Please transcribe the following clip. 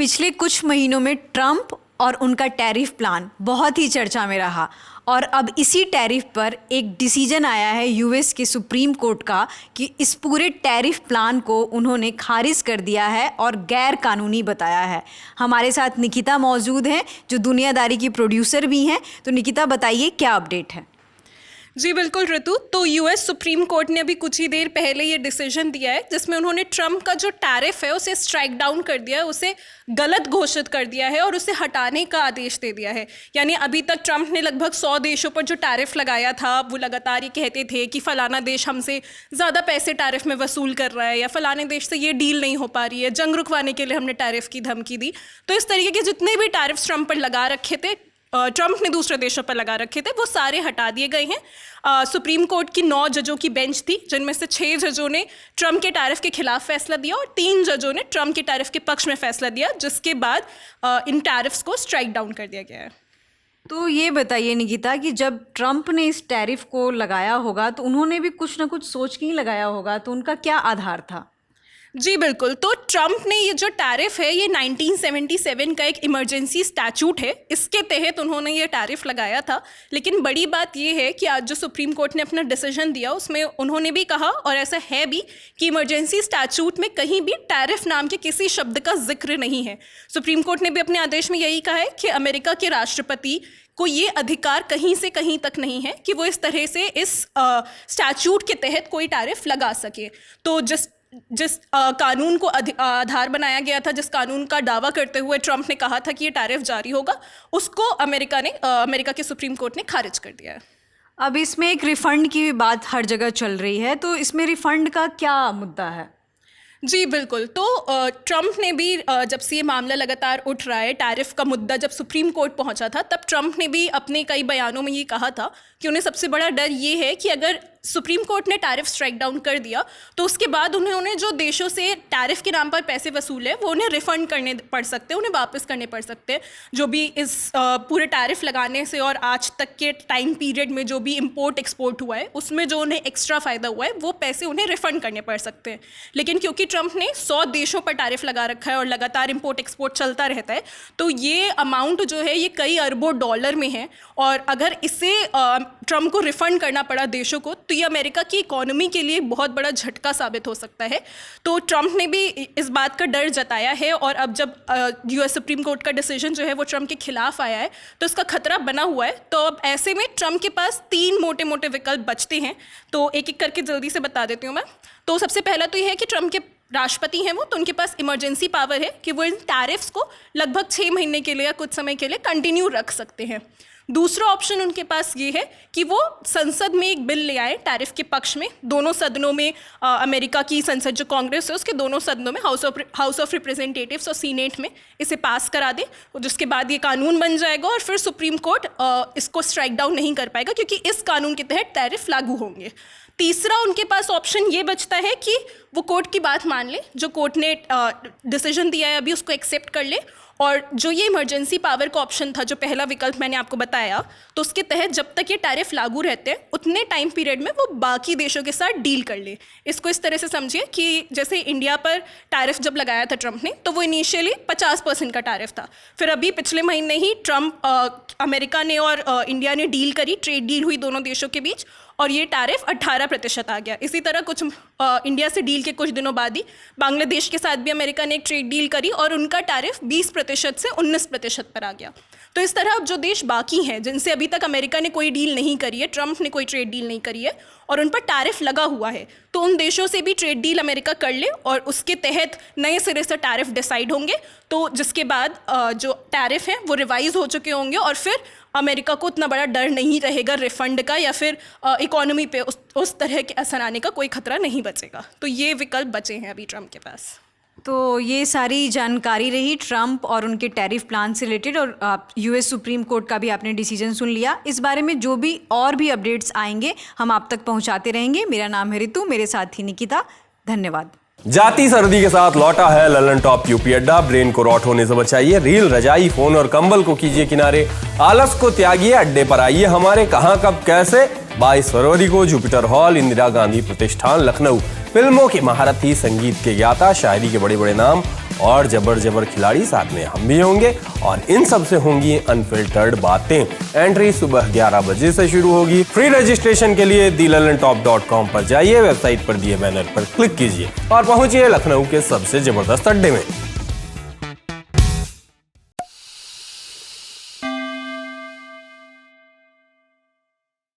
पिछले कुछ महीनों में ट्रंप और उनका टैरिफ प्लान बहुत ही चर्चा में रहा और अब इसी टैरिफ पर एक डिसीजन आया है यूएस के सुप्रीम कोर्ट का कि इस पूरे टैरिफ प्लान को उन्होंने खारिज कर दिया है और गैर कानूनी बताया है। हमारे साथ निकिता मौजूद हैं जो दुनियादारी की प्रोड्यूसर भी हैं। तो निकिता बताइए क्या अपडेट है। जी बिल्कुल ऋतु, तो यूएस सुप्रीम कोर्ट ने अभी कुछ ही देर पहले ये डिसीजन दिया है जिसमें उन्होंने ट्रंप का जो टैरिफ है उसे स्ट्राइक डाउन कर दिया है, उसे गलत घोषित कर दिया है और उसे हटाने का आदेश दे दिया है। यानी अभी तक ट्रंप ने लगभग 100 देशों पर जो टैरिफ लगाया था वो लगातार ये कहते थे कि फलाना देश हमसे ज़्यादा पैसे टैरिफ में वसूल कर रहा है या फलाने देश से ये डील नहीं हो पा रही है, जंग रुकवाने के लिए हमने टैरिफ की धमकी दी। तो इस तरीके के जितने भी टैरिफ ट्रंप पर लगा रखे थे, ट्रंप ने दूसरे देशों पर लगा रखे थे, वो सारे हटा दिए गए हैं। सुप्रीम कोर्ट की 9 जजों की बेंच थी जिनमें से 6 जजों ने ट्रंप के टैरिफ के खिलाफ फैसला दिया और 3 जजों ने ट्रंप के टैरिफ के पक्ष में फैसला दिया, जिसके बाद इन टैरिफ्स को स्ट्राइक डाउन कर दिया गया है। तो ये बताइए निकिता कि जब ट्रंप ने इस टैरिफ को लगाया होगा तो उन्होंने भी कुछ ना कुछ सोच के ही लगाया होगा, तो उनका क्या आधार था? जी बिल्कुल, तो ट्रंप ने ये जो टैरिफ है ये 1977 का एक इमरजेंसी स्टैचूट है, इसके तहत उन्होंने ये टैरिफ लगाया था। लेकिन बड़ी बात ये है कि आज जो सुप्रीम कोर्ट ने अपना डिसीजन दिया उसमें उन्होंने भी कहा, और ऐसा है भी, कि इमरजेंसी स्टैचूट में कहीं भी टैरिफ नाम के किसी शब्द का जिक्र नहीं है। सुप्रीम कोर्ट ने भी अपने आदेश में यही कहा है कि अमेरिका के राष्ट्रपति को ये अधिकार कहीं से कहीं तक नहीं है कि वो इस तरह से इस स्टैचूट के तहत कोई टैरिफ लगा सके। तो जिस कानून को आधार बनाया गया था, जिस कानून का दावा करते हुए ट्रंप ने कहा था कि ये टैरिफ जारी होगा, उसको अमेरिका के सुप्रीम कोर्ट ने खारिज कर दिया है। अब इसमें एक रिफ़ंड की भी बात हर जगह चल रही है, तो इसमें रिफ़ंड का क्या मुद्दा है? जी बिल्कुल, तो ट्रंप ने भी जब से ये मामला लगातार उठ रहा है, टैरिफ का मुद्दा जब सुप्रीम कोर्ट पहुंचा था तब ट्रंप ने भी अपने कई बयानों में ये कहा था कि उन्हें सबसे बड़ा डर ये है कि अगर सुप्रीम कोर्ट ने टैरिफ स्ट्राइक डाउन कर दिया तो उसके बाद उन्होंने जो देशों से टैरिफ के नाम पर पैसे वसूले वो उन्हें रिफंड करने पड़ सकते हैं, उन्हें वापस करने पड़ सकते हैं। जो भी इस पूरे टैरिफ लगाने से और आज तक के टाइम पीरियड में जो भी इंपोर्ट एक्सपोर्ट हुआ है उसमें जो उन्हें एक्स्ट्रा फ़ायदा हुआ है वो पैसे उन्हें रिफंड करने पड़ सकते हैं। लेकिन क्योंकि ट्रंप ने 100 देशों पर टैरिफ लगा रखा है और लगातार इंपोर्ट एक्सपोर्ट चलता रहता है, तो ये अमाउंट जो है ये कई अरबों डॉलर में है, और अगर इसे ट्रंप को रिफंड करना पड़ा देशों को तो ये अमेरिका की इकोनॉमी के लिए बहुत बड़ा झटका साबित हो सकता है। तो ट्रंप ने भी इस बात का डर जताया है, और अब जब यूएस सुप्रीम कोर्ट का डिसीजन जो है वो ट्रंप के खिलाफ आया है तो इसका खतरा बना हुआ है। तो अब ऐसे में ट्रंप के पास 3 मोटे मोटे विकल्प बचते हैं, तो एक एक करके जल्दी से बता देती हूँ मैं। तो सबसे पहला तो ये है कि ट्रंप के राष्ट्रपति हैं वो, तो उनके पास इमरजेंसी पावर है कि वो इन टैरिफ्स को लगभग 6 महीने के लिए या कुछ समय के लिए कंटिन्यू रख सकते हैं। दूसरा ऑप्शन उनके पास ये है कि वो संसद में एक बिल ले आए टैरिफ के पक्ष में, दोनों सदनों में, अमेरिका की संसद जो कांग्रेस है उसके दोनों सदनों में, हाउस ऑफ रिप्रेजेंटेटिव्स और सीनेट में इसे पास करा दे, जिसके बाद ये कानून बन जाएगा और फिर सुप्रीम कोर्ट इसको स्ट्राइक डाउन नहीं कर पाएगा क्योंकि इस कानून के तहत टैरिफ लागू होंगे। तीसरा उनके पास ऑप्शन ये बचता है कि वो कोर्ट की बात मान ले, जो कोर्ट ने डिसीजन दिया है अभी उसको एक्सेप्ट कर ले, और जो ये इमरजेंसी पावर का ऑप्शन था, जो पहला विकल्प मैंने आपको बताया, तो उसके तहत जब तक ये टैरिफ लागू रहते हैं उतने टाइम पीरियड में वो बाकी देशों के साथ डील कर ले। इसको इस तरह से समझिए कि जैसे इंडिया पर टैरिफ जब लगाया था ट्रंप ने तो वो इनिशियली 50% का टैरिफ था, फिर अभी पिछले महीने ही अमेरिका ने और इंडिया ने डील करी, ट्रेड डील हुई दोनों देशों के बीच, और ये टैरिफ 18% आ गया। इसी तरह कुछ इंडिया से डील के कुछ दिनों बाद ही बांग्लादेश के साथ भी अमेरिका ने एक ट्रेड डील करी और उनका टैरिफ 20% से 19% पर आ गया। तो इस तरह अब जो देश बाकी हैं जिनसे अभी तक अमेरिका ने कोई डील नहीं करी है, ट्रंप ने कोई ट्रेड डील नहीं करी है और उन पर टैरिफ लगा हुआ है, तो उन देशों से भी ट्रेड डील अमेरिका कर ले और उसके तहत नए सिरे से टैरिफ डिसाइड होंगे, तो जिसके बाद जो टैरिफ हैं वो रिवाइज हो चुके होंगे और फिर अमेरिका को उतना बड़ा डर नहीं रहेगा रिफंड का, या फिर इकोनॉमी पे उस तरह के असर आने का कोई खतरा नहीं बचेगा। तो ये विकल्प बचे हैं अभी ट्रंप के पास। तो ये सारी जानकारी रही ट्रंप और उनके टैरिफ प्लान से रिलेटेड, और यूएस सुप्रीम कोर्ट का भी आपने डिसीजन सुन लिया। इस बारे में जो भी और भी अपडेट्स आएंगे हम आप तक पहुंचाते रहेंगे। मेरा नाम है ऋतु, मेरे साथ ही निकिता। धन्यवाद। जाती सर्दी के साथ लौटा है ललन टॉप यूपी अड्डा। ब्रेन को रॉट होने से बचाइए, रील, रजाई, फोन और कंबल को कीजिए किनारे, आलस को त्यागिए, अड्डे पर आइए हमारे। कहां, कब, कैसे? 22 फरवरी को जुपिटर हॉल, इंदिरा गांधी प्रतिष्ठान, लखनऊ। फिल्मों के महारथी, संगीत के ज्ञाता, शायरी के बड़े बड़े नाम और जबर जबर खिलाड़ी साथ में हम भी होंगे और इन सब से होंगी अनफिल्टर्ड बातें। एंट्री सुबह 11 बजे से शुरू होगी। फ्री रजिस्ट्रेशन के लिए thelalantop.com पर जाइए, वेबसाइट पर दिए बैनर पर क्लिक कीजिए और पहुंचिए लखनऊ के सबसे जबरदस्त अड्डे में।